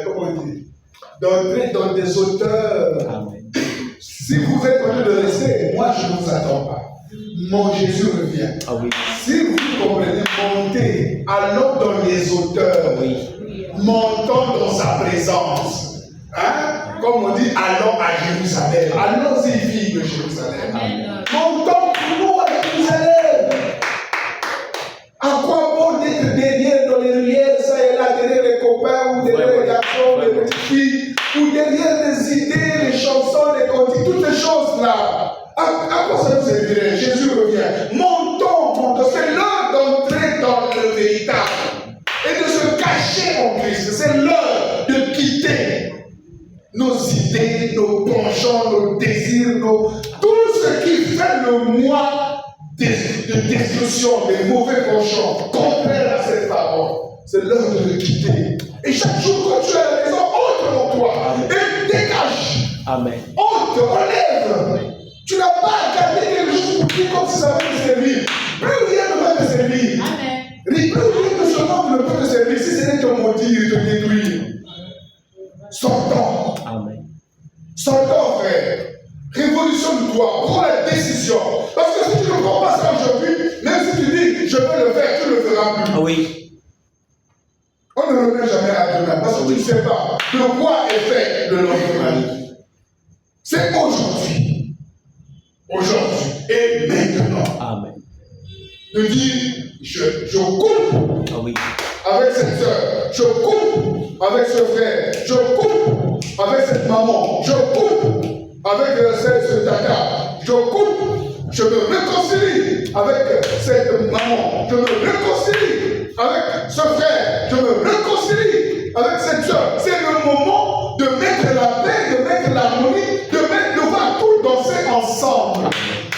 comment on dit, d'entrer dans des hauteurs. Amen. Si vous êtes en train de rester, moi je ne vous attends pas. Mon Jésus revient. Ah oui. Si vous comprenez, montez, allons dans les hauteurs. Oui. Montons dans sa présence. Hein? Comme on dit, allons à Jérusalem. Allons-y, filles de Jérusalem. Amen. Montons pour nous à Jérusalem. À quoi bon d'être derrière dans les ruelles, ça et là, derrière les copains, ou derrière les garçons, les petites filles, ou derrière les idées, les chansons, les cantiques, toutes les choses là. À quoi ça nous servirait? Jésus revient. Montons. C'est l'heure d'entrer dans le véritable et de se cacher en Christ. C'est l'heure de quitter nos idées, nos penchants, nos désirs, tout ce qui fait le moi de destruction, des mauvais penchants, contraires à cette parole. C'est l'heure de le quitter. Et chaque jour, quand tu es à la maison, entre en toi et dégage. Amen. Entre, enlève. Tu n'as pas gardé quelque chose pour dire comme si ça va te servir. Plus rien ne va te servir. Amen. Plus rien de ce monde ne peut te servir si ce n'est te maudire et te détruire. Sortons. Amen. Sortons, frère. Révolutionne-toi. Prends la décision. Parce que si tu ne prends pas ça aujourd'hui, même si tu dis je veux le faire, tu ne le feras plus. Ah oui. On ne remet jamais à demain parce que tu ne sais pas de quoi est fait le lendemain. C'est aujourd'hui. Aujourd'hui et maintenant. Amen. De dire je coupe Ah oui. avec cette soeur, je coupe avec ce frère, je coupe avec cette maman, je coupe avec ce tata, je coupe, je me réconcilie avec cette maman, je me réconcilie avec ce frère, je me réconcilie avec cette soeur. C'est le moment de mettre la paix, de mettre l'harmonie, de voir tout danser ensemble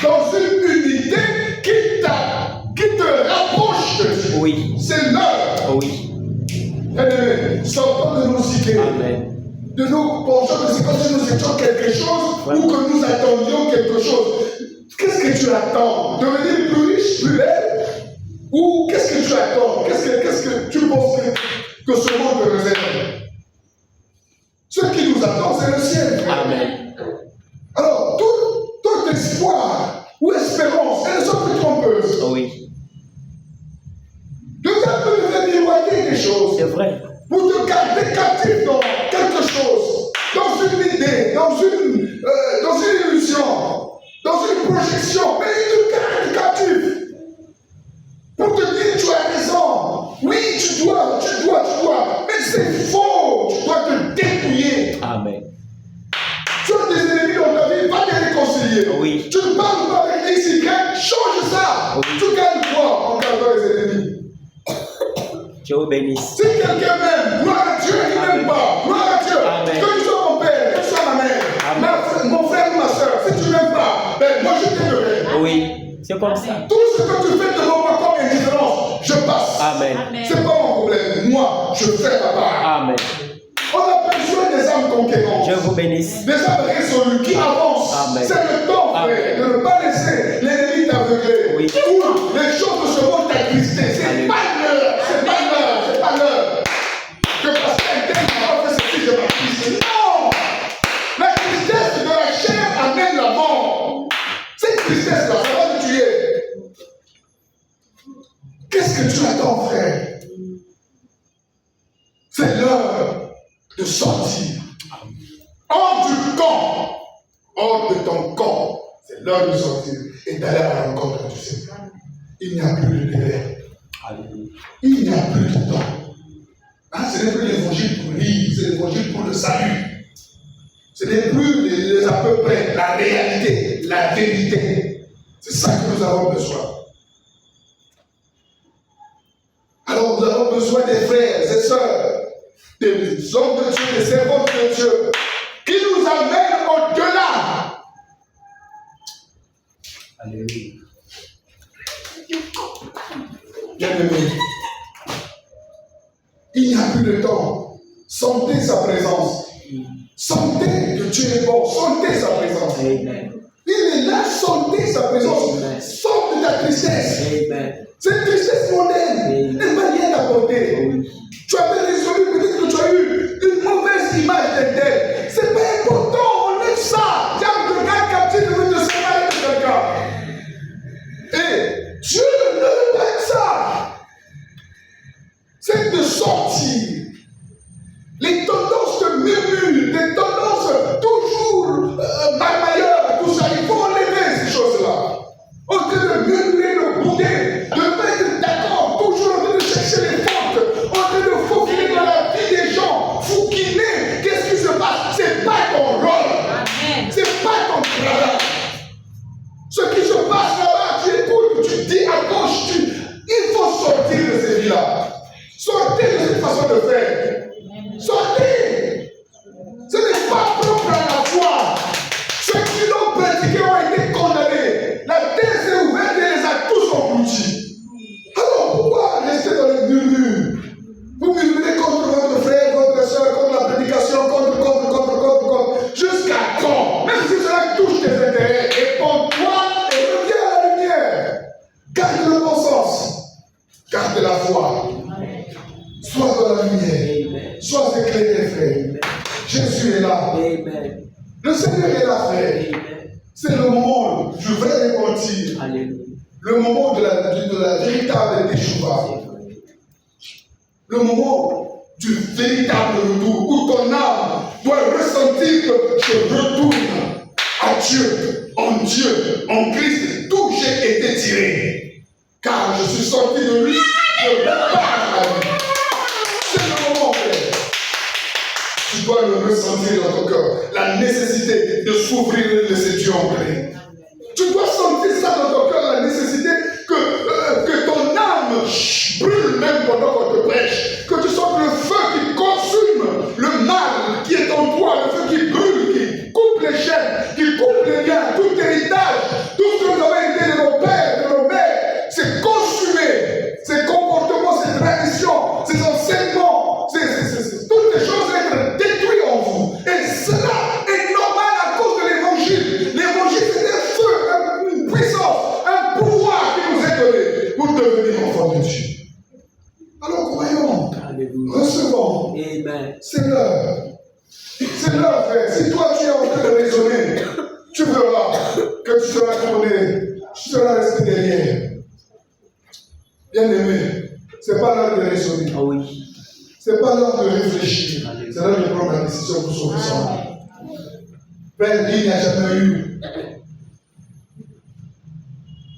dans une unité qui te rapproche de Dieu. Oui. C'est l'heure. Ah oui. Sortons de nos idées, Amen. de nos penchants, de ce que nous étions quelque chose ou que nous attendions quelque chose. Qu'est-ce que tu attends? Devenir plus riche, plus belle? Ou qu'est-ce que tu attends? Qu'est-ce que tu penses que ce monde te réserve? Ce qui nous attend, c'est le ciel. Frère. Amen. Alors, tout espoir ou espérance, elles sont plus trompeuses. Ah oui. Le diable peut te faire miroiter des choses. C'est vrai. Pour te garder captif dans quelque chose, dans une idée, dans une illusion, dans une projection, mais il te garde captif. Pour te dire tu as raison, oui tu dois, mais c'est faux, tu dois te dépouiller. Amen. Tu as des ennemis dans ta vie, va te réconcilier. Oui. Tu ne parles pas avec XY, change ça. Oui. Tu gagnes quoi en gardant les ennemis? Dieu vous bénisse. Si quelqu'un m'aime, gloire à Dieu, il ne m'aime pas. Gloire à Dieu. Amen. Que tu sois mon père, que tu sois ma mère, mon frère ou ma soeur, si tu ne m'aimes pas, ben moi je t'aimerai. Oui. C'est comme ça. Tout ce que tu fais devant moi comme indifférence, je passe. Amen. C'est pas mon problème. Moi, je fais ma part. Amen. On a besoin des âmes conquérantes. Dieu vous bénisse. Des âmes résolues qui avancent. Amen. C'est le temps, frère, de ne pas laisser l'ennemi t'aveugler. Oui. Ou les choses de ce monde t'attrister. C'est pas l'heure. C'est pas l'heure. C'est pas l'heure. Que parce qu'un tel m'a fait ceci, je m'attriste. Non! La tristesse de la chair amène la mort. Cette tristesse-là, ça va te tuer. Qu'est-ce que tu attends, frère? C'est l'heure de sortir. Hors du camp. Hors de ton camp. C'est l'heure de sortir et d'aller à la rencontre du Seigneur. Il n'y a plus de délai. Il n'y a plus de temps. Hein, ce n'est plus l'évangile pour lire, c'est l'évangile pour le salut. Ce n'est plus les à peu près, la réalité, la vérité. C'est ça que nous avons besoin. Alors nous avons besoin des frères et sœurs, des hommes de Dieu, des servantes de Dieu, qui nous amènent au-delà. Alléluia. Bien-aimés, il n'y a plus de temps. Sentez sa présence. Sentez que Dieu est bon. Sentez sa présence. Amen. Il est là, sentez sa présence. Amen. Sors de ta tristesse. Amen. Cette tristesse mondaine, elle ne va rien t'apporter. Oui. Tu avais résolu, peut-être que tu as eu une sois éclairé, frère. Jésus est là. Amen. Le Seigneur est là, frère. Amen. C'est le moment du vrai repentir. Alléluia. Le moment de la véritable teshuva. Le moment du véritable retour où ton âme doit ressentir que je retourne à Dieu, en Christ, d'où j'ai été tiré. Car je suis sorti de lui, je repars à lui. C'est le moment, frère. Tu dois le ressentir dans ton cœur. La nécessité de s'ouvrir et laisser Dieu entrer. Tu dois sentir ça dans ton cœur, la nécessité que ton âme brûle même pendant qu'on te prêche. Que tu sentes le feu qui consume le mal qui est en toi, le feu qui brûle, qui coupe les chaînes, qui coupe les liens, tout héritage, tout ce que nous avons été de nos pères, de nos mères, c'est consumé. Ces comportements, ces traditions, ces enseignements, toutes les choses être détruites en vous. Et cela est normal à cause de l'évangile. L'évangile, c'est un feu, une puissance, un pouvoir qui nous est donné pour devenir enfants de Dieu. Alors croyons, recevons. Amen. C'est l'heure. C'est l'heure, frère. Si toi tu es en train de raisonner, tu verras que tu seras condamné, tu seras resté derrière. Bien aimé, c'est pas l'heure de raisonner. Ah oui. C'est pas l'heure de réfléchir. C'est l'heure de prendre la décision pour sauver son âme. Frère, il n'y a jamais eu.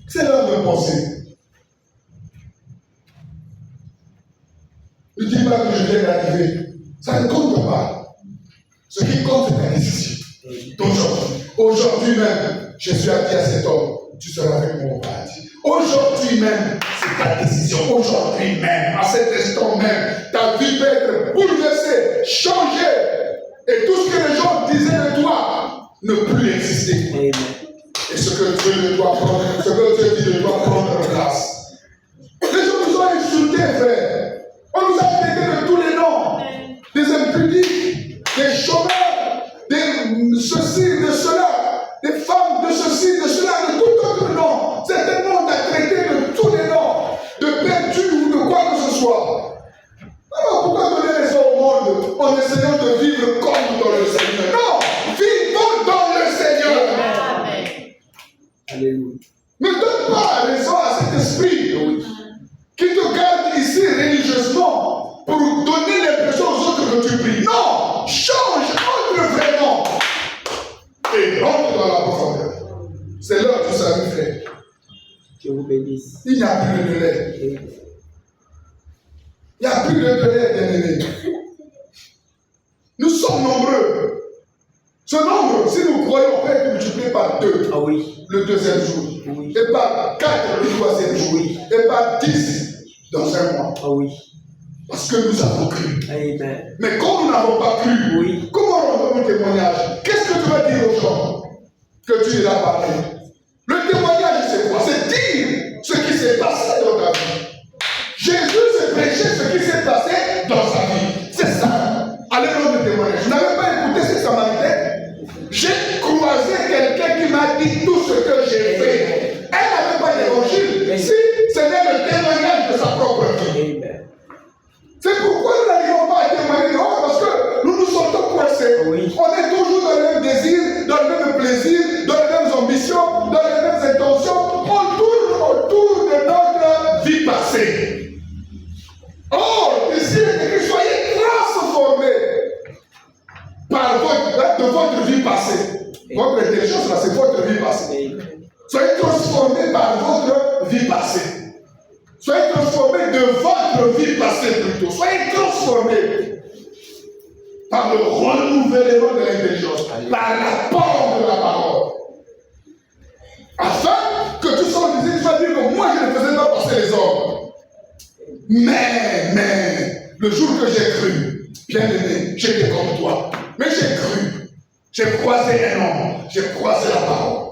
C'est l'heure de penser. Ne dis pas que je viens d'arriver. Ça ne compte pas. Ce qui compte, c'est ta décision. D'aujourd'hui. Aujourd'hui même, je suis dit à cet homme, tu seras avec moi au paradis. Aujourd'hui même, c'est ta décision. Aujourd'hui même, à cet instant même, ta vie peut être bouleversée, changée. Et tout ce que les gens disaient de toi ne plus exister. Amen. Et ce que Dieu doit prendre, ce que Dieu dit doit prendre place. Les gens nous ont insultés, frère. On nous a traité de tous les noms. Des impudiques, des chômeurs, des ceci, de cela, des femmes de ceci, de cela, de tout autre nom. Certainement, on a traité de tous les noms, de perdu ou de quoi que ce soit. Alors pourquoi donner raison au monde en essayant de vivre comme dans le Seigneur? Non, vivons dans le Seigneur. Amen. Alléluia. Ne donne pas raison à cet esprit qui te garde ici religieusement pour donner l'impression aux autres que tu pries. Non, change, entre vraiment et rentre dans la profondeur. C'est l'heure du salut, frère. Que vous bénisse. Il n'y a plus de délai. Il n'y a plus de délai, bien-aimé. Nous sommes nombreux. Ce nombre, si nous croyons, on peut être multiplié par 2 Ah oui. le deuxième jour, Oui. et par 4 le troisième jour, Oui. et par 10 dans un mois. Ah oui. Parce que nous avons cru. Amen. Mais comme nous n'avons pas cru, Oui. comment rendons-nous témoignage? Qu'est-ce que tu vas dire aux gens que tu l'as parlé? Le témoignage, c'est quoi? C'est dire ce qui s'est passé dans ta vie. Jésus s'est prêché ce qui s'est passé dans sa vie. C'est ça. Allez rendre le témoignage. Je n'avais pas écouté ce Samaritain. J'ai croisé quelqu'un qui m'a dit tout ce que j'ai fait. Elle n'avait pas d'évangile. Si ce n'est le témoignage de sa propre vie. Amen. C'est pourquoi nous n'arrivons pas à témoigner dehors, parce que nous nous sentons coincés. Oui. On est toujours dans le même désir, dans le même plaisir, dans les mêmes ambitions, dans les mêmes intentions. On tourne autour de notre vie passée. Or, ici, il est écrit, soyez transformés par de votre vie passée. Votre intelligence, là, c'est votre vie passée. Amen. Soyez transformés par votre vie passée. Soyez transformés de votre vie passée plutôt. Soyez transformés par le renouvellement de l'intelligence, par l'apport de la parole. Afin que tu sois disant, tu vas dire que moi je ne faisais pas passer les hommes. Mais, le jour que j'ai cru, bien aimé, j'étais comme toi. Mais j'ai cru. J'ai croisé un homme. J'ai croisé la parole.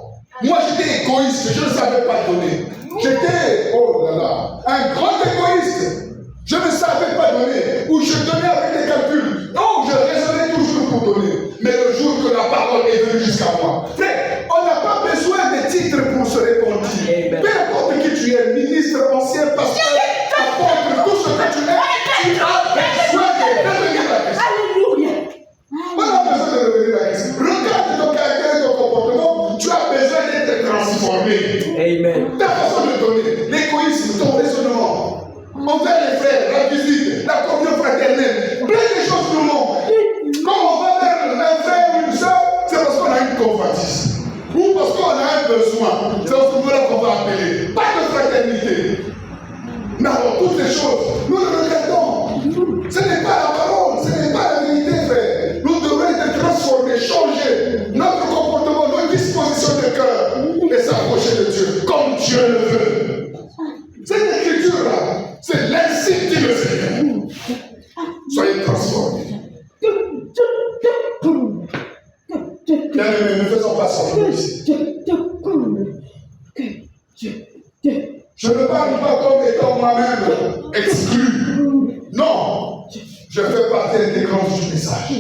Moi j'étais égoïste, je ne savais pas donner. J'étais, oh là là, un grand égoïste. Je ne savais pas donner. Ou je donnais avec des calculs. Non, je raisonnais toujours pour donner. Mais le jour que la parole est venue jusqu'à moi, frère, on n'a pas besoin de titres pour se répondre. Peu importe qui tu es, ministre, ancien, pasteur, apôtre, tout ce que tu es, tu as besoin de devenir la personne. vers les frères, la visite, la communion fraternelle, plein de choses nous manquent. Quand on va vers un frère ou une soeur, c'est parce qu'on a une convoitise. Ou parce qu'on a un besoin. C'est à ce moment-là qu'on va appeler. Pas de fraternité. Mais alors, toutes ces choses, nous le regardons. Ce n'est pas la parole, ce n'est pas la vérité, frère. Nous devons être transformés, changer notre comportement, notre disposition de cœur et s'approcher de Dieu comme Dieu le veut. Cette écriture-là, c'est l'insigne dit le Seigneur. Soyez transformés. Bien-aimés, ne faisons pas sortir ici. Je ne parle pas comme étant moi-même exclu. Non, je fais partie intégrante du message.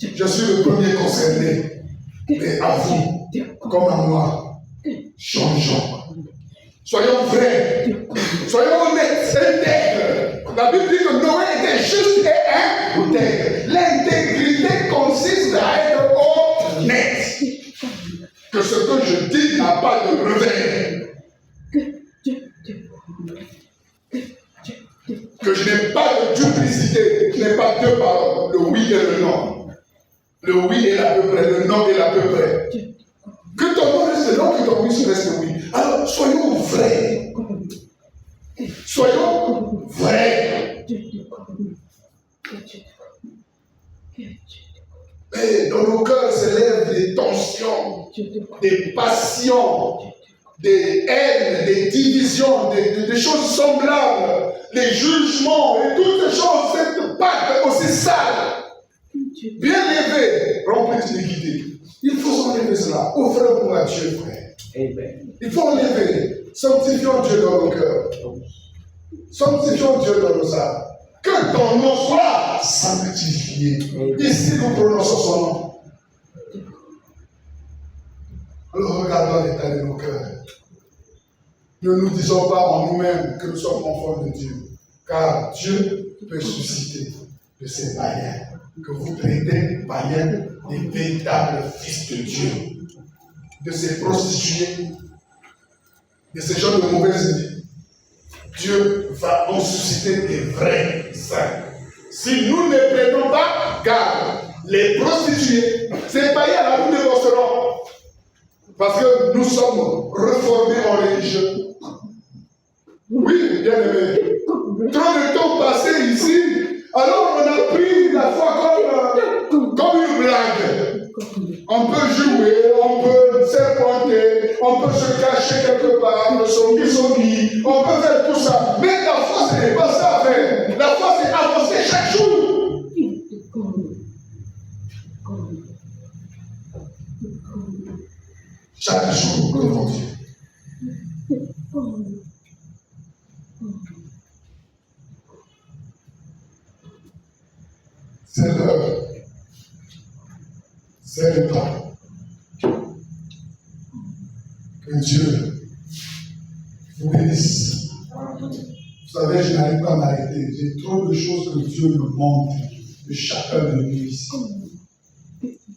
Je suis le premier concerné. Mais à vous, comme à moi, changeons. Soyons vrais. Soyons honnêtes, intègres. La Bible dit que Noé était juste et intègre. L'intégrité consiste à être honnête. Que ce que je dis n'a pas de revers. Que je n'ai pas de duplicité, je n'ai pas deux paroles, le oui et le non. Le oui est à peu près, le non est à peu près. Que ton non reste non, que ton oui reste oui. Alors, soyons vrais. Soyons vrais. Et dans nos cœurs s'élèvent des tensions, des passions, des haines, des divisions, des choses semblables, les jugements et toutes ces choses, cette pâte aussi sale, bien élevée, remplie d'iniquité. Il faut enlever cela. Offrez pour à Dieu, frère. Il faut enlever. Sanctifions Dieu dans nos cœurs. Sanctifions Dieu dans nos âmes. Que ton nom soit sanctifié. Ici, nous prononçons son nom. Alors, regardons l'état de nos cœurs. Ne nous disons pas en nous-mêmes que nous sommes enfants de Dieu, car Dieu peut susciter de ces païens, que vous traitez païens, des véritables fils de Dieu, de ces prostituées, de ces gens de mauvaise vie. Dieu va en susciter des vrais saints. Si nous ne prenons pas garde, les prostituées, ces païens là, nous divorcerons. Parce que nous sommes reformés en religion. Oui, bien aimé. Trop de temps passé ici, alors on a pris la foi comme une blague. On peut jouer, on peut serpenter, on peut se cacher quelque part, on peut faire tout ça. Mais la foi, ce n'est pas ça à faire. La foi, c'est avancer chaque jour. Chaque jour devant Dieu. C'est l'heure. C'est le temps. Que Dieu vous bénisse. Vous savez, je n'arrive pas à m'arrêter. J'ai trop de choses que Dieu me montre de chacun de nous ici.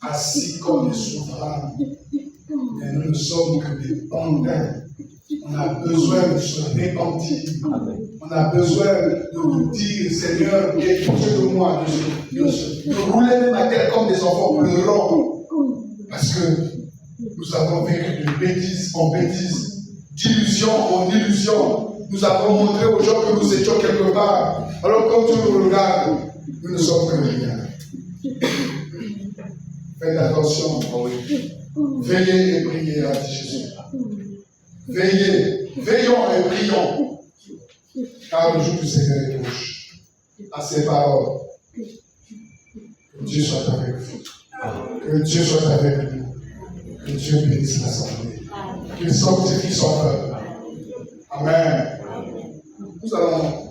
Assis comme des souverains. Mais nous ne sommes que des pantins. On a besoin de se repentir. On a besoin de vous dire, Seigneur, qui est pitié de moi, de rouler même à terre comme des enfants pleurants. Parce que nous avons vécu de bêtises en bêtises, d'illusion en illusion. Nous avons montré aux gens que nous étions quelque part. Alors quand tu nous regardes, nous ne sommes que rien. Faites attention. Veillez et priez, a dit Jésus. Veillez, veillons et prions. Car le jour du Seigneur est proche. À ses paroles. Que Dieu soit avec vous. Que Dieu soit avec nous. Que Dieu bénisse l'assemblée. Qu'il sanctifie son peuple. Amen. Nous allons